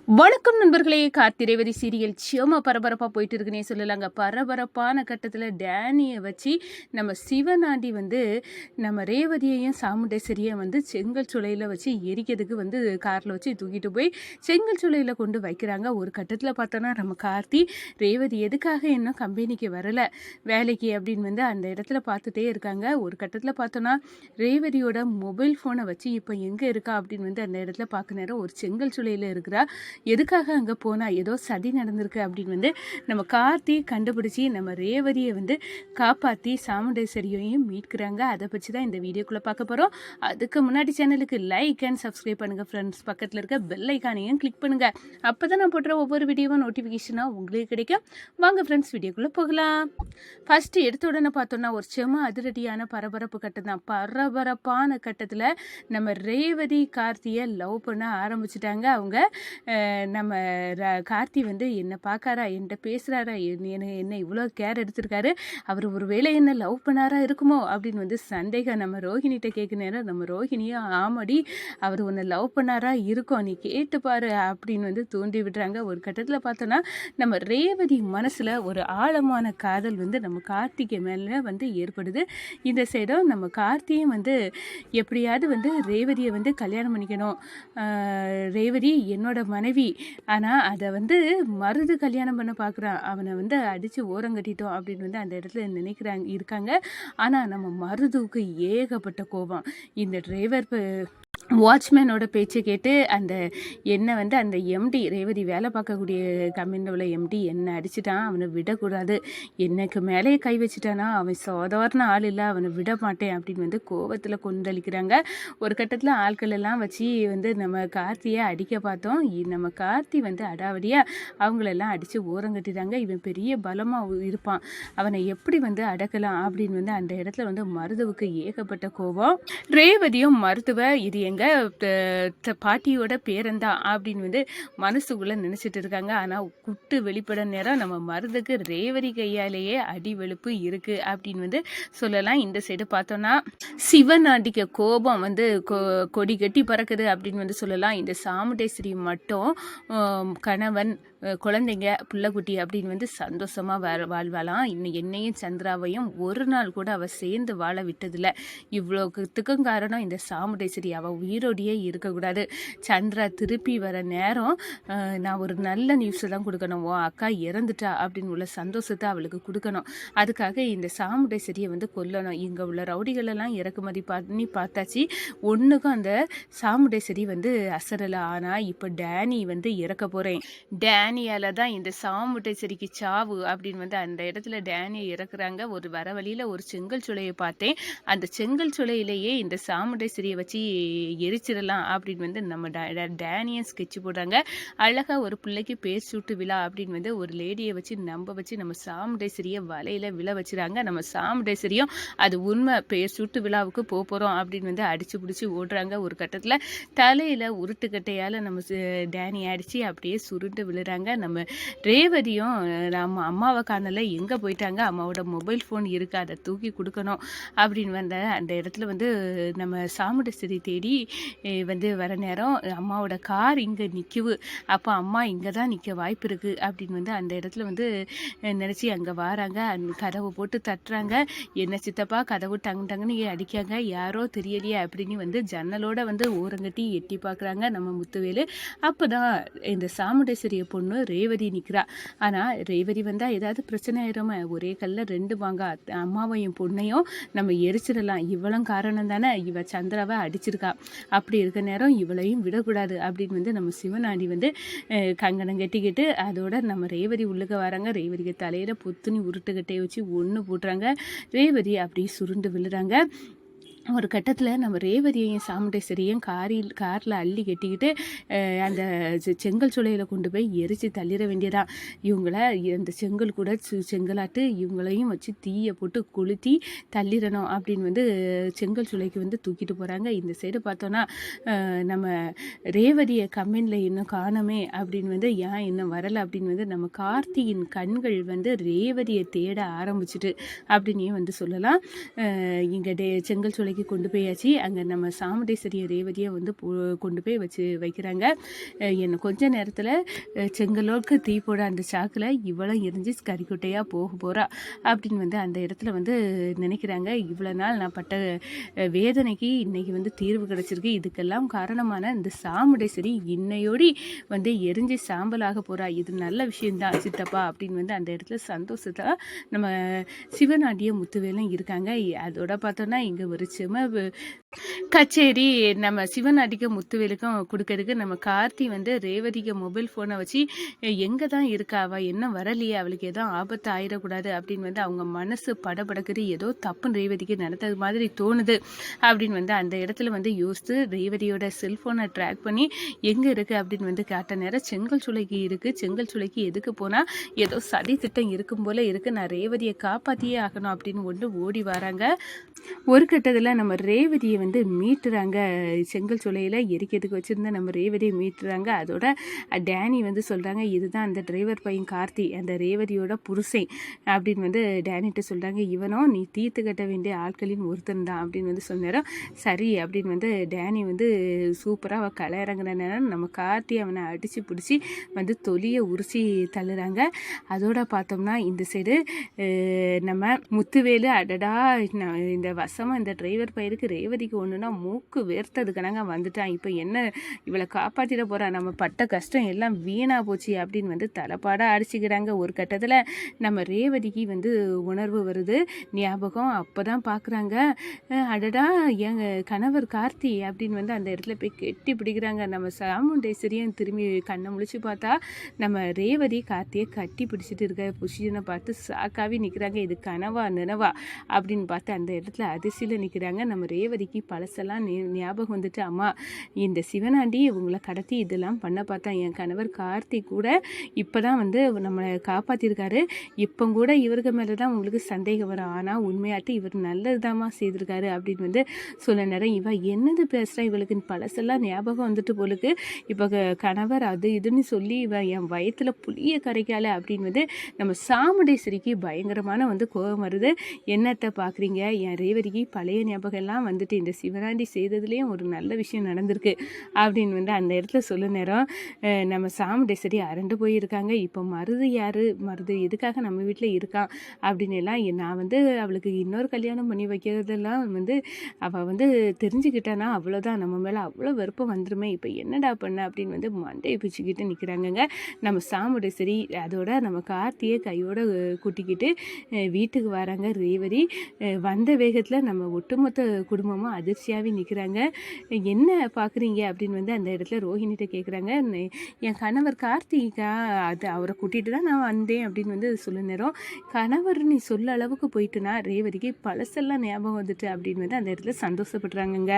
வணக்கம் நண்பர்களே. கார்த்திரேவதி சீரியல் சிவமா பரபரப்பாக போயிட்டு இருக்குன்னே சொல்லலாங்க. பரபரப்பான கட்டத்தில் டேனியை வச்சு நம்ம சிவனாண்டி நம்ம ரேவதியையும் சாமுண்டேஸ்வரியும் செங்கல் சுளையில் வச்சு எரிக்கிறதுக்கு காரில் வச்சு தூக்கிட்டு போய் செங்கல் சுளையில் கொண்டு வைக்கிறாங்க. ஒரு கட்டத்தில் பார்த்தோன்னா நம்ம கார்த்தி ரேவதி எதுக்காக இன்னும் கம்பெனிக்கு வரலை வேலைக்கு அப்படின்னு அந்த இடத்துல பார்த்துட்டே இருக்காங்க. ஒரு கட்டத்தில் பார்த்தோன்னா ரேவதியோட மொபைல் ஃபோனை வச்சு இப்போ எங்கே இருக்கா அப்படின்னு அந்த இடத்துல பார்க்க நேரம் ஒரு செங்கல் சுளையில் இருக்கிறா. எதுக்காக அங்கே போனால் ஏதோ சதி நடந்திருக்கு அப்படின்னு நம்ம கார்த்தி கண்டுபிடிச்சி நம்ம ரேவதியை காப்பாற்றி சாமுண்டேஸ்வரியையும் மீட்கிறாங்க. அதை பற்றி தான் இந்த வீடியோக்குள்ளே பார்க்க போகிறோம். அதுக்கு முன்னாடி சேனலுக்கு லைக் அண்ட் சப்ஸ்கிரைப் பண்ணுங்கள் ஃப்ரெண்ட்ஸ். பக்கத்தில் இருக்க பெல் ஐக்கானையும் கிளிக் பண்ணுங்கள். அப்போ தான் நான் போடுற ஒவ்வொரு வீடியோவும் நோட்டிஃபிகேஷனாக உங்களுக்கு கிடைக்கும். வாங்க ஃப்ரெண்ட்ஸ் வீடியோக்குள்ளே போகலாம். ஃபஸ்ட்டு எடுத்த உடனே பார்த்தோன்னா ஒரு செம அதிரடியான பரபரப்பு கட்டம் தான். பரபரப்பான கட்டத்தில் நம்ம ரேவதி கார்த்தியை லவ் பண்ண ஆரம்பிச்சிட்டாங்க. அவங்க நம்ம கார்த்தி என்னை பார்க்காரா, என்கிட்ட பேசுகிறாரா, என்ன இவ்வளோ கேர் எடுத்திருக்காரு, அவர் ஒரு வேளை என்ன லவ் பண்ணாரா இருக்குமோ அப்படின்னு சந்தேகம் நம்ம ரோஹிணிகிட்ட கேட்க நேரம் நம்ம ரோஹிணியும் ஆமாடி அவர் உன்னை லவ் பண்ணாரா இருக்கும், நீ கேட்டுப்பாரு அப்படின்னு தூண்டி விடுறாங்க. ஒரு கட்டத்தில் பார்த்தோன்னா நம்ம ரேவதி மனசில் ஒரு ஆழமான காதல் நம்ம கார்த்திகை மேலே ஏற்படுது. இந்த சைடும் நம்ம கார்த்தியும் எப்படியாவது ரேவதியை கல்யாணம் பண்ணிக்கணும், ரேவதி என்னோட மனைவி, ஆனால் அதை மருது கல்யாணம் பண்ண பார்க்குறான், அவனை அடித்து ஓரங்கட்டிட்டோம் அப்படின்னு அந்த இடத்துல இருக்காங்க. ஆனால் நம்ம மருதுவுக்கு ஏகப்பட்ட கோபம். இந்த டிரைவர் வாட்ச்மேனோட பேச்சை கேட்டு என்னை அந்த எம்டி ரேவதி வேலை பார்க்கக்கூடிய கம்பெனியில் உள்ள எம்டி என்னை அடிச்சிட்டான், அவனை விடக்கூடாது, எனக்கு மேலேயே கை வச்சுட்டானா, அவன் சாதாரண ஆள் இல்லை, அவனை விட மாட்டேன் அப்படின்னு கோபத்தில் கொந்தளிக்கிறாங்க. ஒரு கட்டத்தில் ஆட்கள் எல்லாம் வச்சு நம்ம கார்த்தியை அடிக்க பார்த்தோம். நம்ம கார்த்தி அடாவடியாக அவங்களெல்லாம் அடித்து ஓரங்கட்டிட்டாங்க. இவன் பெரிய பலமாக இருப்பான், அவனை எப்படி அடக்கலாம் அப்படின்னு அந்த இடத்துல மருதுவுக்கு ஏகப்பட்ட கோபம். ரேவதியும் மருத்துவ இது பாட்டியோட பேரந்தான் அப்படின்னு மனசுக்குள்ளே நினச்சிட்டு இருக்காங்க. ஆனால் குட்டு வெளிப்பட நேரம் நம்ம மருந்துக்கு ரேவதி கையாலேயே அடி வெளுப்பு இருக்குது அப்படின்னு சொல்லலாம். இந்த சைடு பார்த்தோன்னா சிவனாண்டிக்கு கோபம் கொடி கட்டி பறக்குது அப்படின்னு சொல்லலாம். இந்த சாமுண்டேஸ்வரி மட்டும் கணவன் குழந்தைங்க பிள்ளைக்குட்டி அப்படின்னு சந்தோஷமாக வாழ்வாளாம். இன்னும் என்னையும் சந்திராவையும் ஒரு நாள் கூட அவள் சேர்ந்து வாழ விட்டதில்லை. இவ்வளோத்துக்கும் காரணம் இந்த சாமுண்டேஸ்வரி. அவள் உயிரோடையே இருக்கக்கூடாது. சந்திரா திருப்பி வர நேரம் நான் ஒரு நல்ல நியூஸை தான் கொடுக்கணும், ஓ அக்கா இறந்துட்டா அப்படின்னு உள்ள சந்தோஷத்தை அவளுக்கு கொடுக்கணும். அதுக்காக இந்த சாமுண்டேஸ்வரியை கொல்லணும். இங்கே உள்ள ரவுடிகளெல்லாம் இறக்குமதி பண்ணி பார்த்தாச்சு, ஒன்றுக்கும் அந்த சாமுண்டேஸ்வரி அசரலை. ஆனால் இப்போ டேனி இறக்க போகிறேன், டேனியால் தான் இந்த சாமுண்டேஸ்வரிக்கு சாவு அப்படின்னு அந்த இடத்துல டேனியை இறக்குறாங்க. ஒரு வர வழியில் ஒரு செங்கல் சுளையை பார்த்தேன், அந்த செங்கல் சுளையிலேயே இந்த சாமுண்டேஸ்வரியை வச்சு எரிச்சிடலாம் அப்படின்னு நம்ம டேனியை ஸ்கெட்ச் போடுறாங்க. அழகாக ஒரு பிள்ளைக்கு பேர் சூட்டு விழா அப்படின்னு ஒரு லேடியை வச்சு நம்ப வச்சு நம்ம சாமுண்டேஸ்வரியை வலையில் விழ வச்சுறாங்க. நம்ம சாமுண்டேஸ்வரியும் அது உண்மை பேர் சூட்டு விழாவுக்கு போகிறோம் அப்படின்னு அடித்து பிடிச்சி ஓடுறாங்க. ஒரு கட்டத்தில் தலையில் உருட்டுக்கட்டையால் நம்ம டேனி அடித்து அப்படியே சுருண்டு விழுறாங்க. நம்ம ரேவதியும் நம்ம அம்மாவை காணல, எங்கே போயிட்டாங்க, அம்மாவோட மொபைல் ஃபோன் இருக்குது, அதை தூக்கி கொடுக்கணும் அப்படின்னு அந்த இடத்துல நம்ம சாமுண்டேஸ்வரி தேடி வர நேரம் அம்மாவோட கார் இங்கே நிற்குது. அப்போ அம்மா இங்கே தான் நிற்க வாய்ப்பு இருக்குது அப்படின்னு அந்த இடத்துல நினச்சி அங்கே வராங்க. கதவை போட்டு தட்டுறாங்க. என்ன சித்தப்பா கதவு டங்குன்னு அடிக்காங்க, யாரோ தெரியலையே அப்படின்னு ஜன்னலோட ஓரங்கட்டி எட்டி பார்க்குறாங்க நம்ம முத்துவேலு. அப்போ தான் இந்த சாமுண்டேஸ்வரிய பொண்ணு ரேவதி நிற்கிறா. ஆனால் ரேவதி வந்தால் ஏதாவது பிரச்சனை ஆயிடுமா, ஒரே கல்ல ரெண்டு வாங்க, அம்மாவையும் பொண்ணையும் நம்ம எரிச்சிடலாம், இவளும் காரணம் தானே, இவ சந்திராவை அடிச்சிருக்கா, அப்படி இருக்க நேரம் இவளையும் விடக்கூடாது அப்படின்னு நம்ம சிவனாண்டி கங்கணம் கட்டிக்கிட்டு அதோட நம்ம ரேவதி உள்ளுக்க வராங்க. ரேவதிக்கு தலையில் பொத்துனி உருட்டுக்கட்டையை வச்சு ஒன்று போட்டுறாங்க. ரேவதி அப்படியே சுருண்டு விழுறாங்க. ஒரு கட்டத்தில் நம்ம ரேவதியையும் சாமுண்டேஸ்வரியும் காரில் அள்ளி கட்டிக்கிட்டு அந்த செங்கல் சுளையில் கொண்டு போய் எரித்து தள்ளிட வேண்டியதான். இவங்கள அந்த செங்கல் கூட செங்கலாட்டு இவங்களையும் வச்சு தீயை போட்டு கொளுத்தி தள்ளிடணும் அப்படின்னு செங்கல் சுளைக்கு தூக்கிட்டு போகிறாங்க. இந்த சைடு பார்த்தோன்னா நம்ம ரேவதியை கம்பெனியில் இன்னும் காணமே அப்படின்னு ஏன் இன்னும் வரலை அப்படின்னு நம்ம கார்த்தியின் கண்கள் ரேவதியை தேட ஆரம்பிச்சிட்டு அப்படின்னே சொல்லலாம். இங்கே செங்கல் சுளைக்கு மலைக்கு கொண்டு போயாச்சு. அங்கே நம்ம சாமுண்டேஸ்வரிய ரேவதியை வந்து கொண்டு போய் வைக்கிறாங்க. என்னை கொஞ்ச நேரத்தில் செங்கலோக்கு தீ போட அந்த சாக்கில் இவ்வளோ எரிஞ்சு கறிக்குட்டையாக போக போகிறா அப்படின்னு வந்து அந்த இடத்துல வந்து நினைக்கிறாங்க. இவ்வளோ நாள் நான் பட்ட வேதனைக்கு இன்னைக்கு வந்து தீர்வு கிடச்சிருக்கு. இதுக்கெல்லாம் காரணமான இந்த சாமுண்டேஸ்வரி இன்னையோடி வந்து எரிஞ்சு சாம்பலாக போகிறா. இது நல்ல விஷயந்தான் சித்தப்பா அப்படின்னு வந்து அந்த இடத்துல சந்தோஷத்தை நம்ம சிவனாண்டிய முத்துவேலும் இருக்காங்க. அதோட பார்த்தோன்னா இங்கே ஒரு கச்சேரி நம்ம சிவனாண்டிக்கும் முத்துவேலுக்கும் கொடுக்கறதுக்கு நம்ம கார்த்தி வந்து ரேவதிக்கு மொபைல் ஃபோனை வச்சு எங்கே தான் இருக்கா, அவள் என்ன வரலையே, அவளுக்கு ஏதோ ஆபத்து ஆயிடக்கூடாது அப்படின்னு வந்து அவங்க மனசு படபடக்குது. ஏதோ தப்புன்னு ரேவதிக்கு நடந்தது மாதிரி தோணுது அப்படின்னு வந்து அந்த இடத்துல வந்து யோசித்து ரேவதியோட செல்ஃபோனை ட்ராக் பண்ணி எங்கே இருக்குது அப்படின்னு வந்து காட்ட நேரம் செங்கல் சூளைக்கு இருக்குது. செங்கல் சூளைக்கு எதுக்கு போனால் ஏதோ சதி திட்டம் இருக்கும் போல் இருக்குது, நான் ரேவதியை காப்பாற்றியே ஆகணும் அப்படின்னு கொண்டு ஓடி வராங்க. ஒரு கட்டத்தில் நம்ம ரேவதியை வந்து மீட்டுறாங்க. செங்கல் சூளையில் எரிக்கிறதுக்கு வச்சுருந்தா நம்ம ரேவதியை மீட்டுறாங்க. அதோட டேனி வந்து சொல்கிறாங்க, இதுதான் அந்த டிரைவர் பையன் கார்த்தி, அந்த ரேவதியோட புருஷன் அப்படின்னு வந்து டேனிட்ட சொல்கிறாங்க. இவனும் நீ தீர்த்து கட்ட வேண்டிய ஆட்களின் ஒருத்தன் தான் அப்படின்னு வந்து சொன்னாரோ. சரி அப்படின்னு வந்து டேனி வந்து சூப்பராக அவள் களை இறங்குற நேரம் நம்ம கார்த்தி அவனை அடித்து பிடிச்சி வந்து தொலியை உரிச்சி தள்ளுறாங்க. அதோட பார்த்தோம்னா இந்த சைடு நம்ம முத்துவேலு அடடா இந்த வசமாக இந்த டிரைவர் பையனுக்கு ரேவதிக்கு ஒன்றுனா மூக்கு வேர்த்ததுக்கனாங்க வந்துட்டான், இப்போ என்ன இவளை காப்பாற்றிட போகிறா, நம்ம பட்ட கஷ்டம் எல்லாம் வீணாக போச்சு அப்படின்னு வந்து தலைப்பாடாக அடிச்சுக்கிறாங்க. ஒரு கட்டத்தில் நம்ம ரேவதிக்கு வந்து உணர்வு வருது, ஞாபகம். அப்போ தான் பார்க்குறாங்க, அடடா என் கணவர் கார்த்தி அப்படின்னு வந்து அந்த இடத்துல போய் கெட்டி பிடிக்கிறாங்க. நம்ம சாமுண்டேஸ்வரியும் திரும்பி கண்ணை முழிச்சு பார்த்தா நம்ம ரேவதி கார்த்தியை கட்டி பிடிச்சிட்டு இருக்க பொசிஷனை பார்த்து சாக்காவி நிற்கிறாங்க. இது கனவா நினவா அப்படின்னு பார்த்து அந்த இடத்துல அதிர்ச்சியில் நிற்கிறாங்க. நம்ம ரேவதிக்கு பழசெல்லாம் ஞாபகம் வந்துட்டு, அம்மா இந்த சிவனாண்டி உங்களை கடத்தி இதெல்லாம் பண்ண பார்த்தா, என் கணவர் கார்த்தி கூட இப்போ தான் வந்து நம்மளை காப்பாற்றிருக்காரு, இப்போ கூட இவருக்கு மேலே தான் உங்களுக்கு சந்தேகம் வரும், ஆனால் உண்மையாட்டு இவர் நல்லது தாம்மா செய்திருக்காரு அப்படின்னு வந்து சொல்ல நேரம் இவ என்னது பேசுகிறா, இவளுக்கு பழசெல்லாம் ஞாபகம் வந்துட்டு போலுக்கு, இப்போ கணவர் அது இதுன்னு சொல்லி இவ என் வயத்தில் புளிய கரைக்கால அப்படின்னு வந்து நம்ம சாமுண்டேஸ்வரிக்கு பயங்கரமான வந்து கோபம் வருது. என்னத்தை பார்க்குறீங்க, என் ரேவதிக்கு பழைய ஞாபகம் எல்லாம் வந்துட்டு இந்த சிவனாண்டி செய்ததுலேயும் ஒரு நல்ல விஷயம் நடந்திருக்கு அப்படின்னு வந்து அந்த இடத்துல சொல்ல நேரம் நம்ம சாமுண்டேஸ்வரி அரண்டு போயிருக்காங்க. இப்போ மருது யார், மருது எதுக்காக நம்ம வீட்டில் இருக்கான் அப்படின்னு எல்லாம் நான் வந்து அவளுக்கு இன்னொரு கல்யாணம் பண்ணி வைக்கிறதெல்லாம் வந்து அவள் வந்து தெரிஞ்சுக்கிட்டானா அவ்வளோதான், நம்ம மேலே அவ்வளோ வெறுப்பம் வந்துருமே, இப்போ என்னடா பண்ண அப்படின்னு வந்து மண்டையை பிச்சுக்கிட்டு நிற்கிறாங்கங்க நம்ம சாமுண்டேஸ்வரி. அதோட நம்ம கார்த்தியை கையோட கூட்டிக்கிட்டு வீட்டுக்கு வராங்க ரேவதி. வந்த வேகத்தில் நம்ம ஒட்டுமொத்த குடும்பமும் அதிர்ச்சியாகவே நிற்கிறாங்க. என்ன பார்க்குறீங்க அப்படின்னு வந்து அந்த இடத்துல ரோஹிணிகிட்ட கேட்குறாங்க. என் கணவர் கார்த்திகா அது அவரை கூட்டிகிட்டு தான் நான் வந்தேன் அப்படின்னு வந்து சொல்ல நேரம், கணவர் நீ சொல்ல அளவுக்கு போயிட்டுனா ரேவதிக்கு பழசெல்லாம் ஞாபகம் வந்துட்டு அப்படின்னு வந்து அந்த இடத்துல சந்தோஷப்படுறாங்கங்க.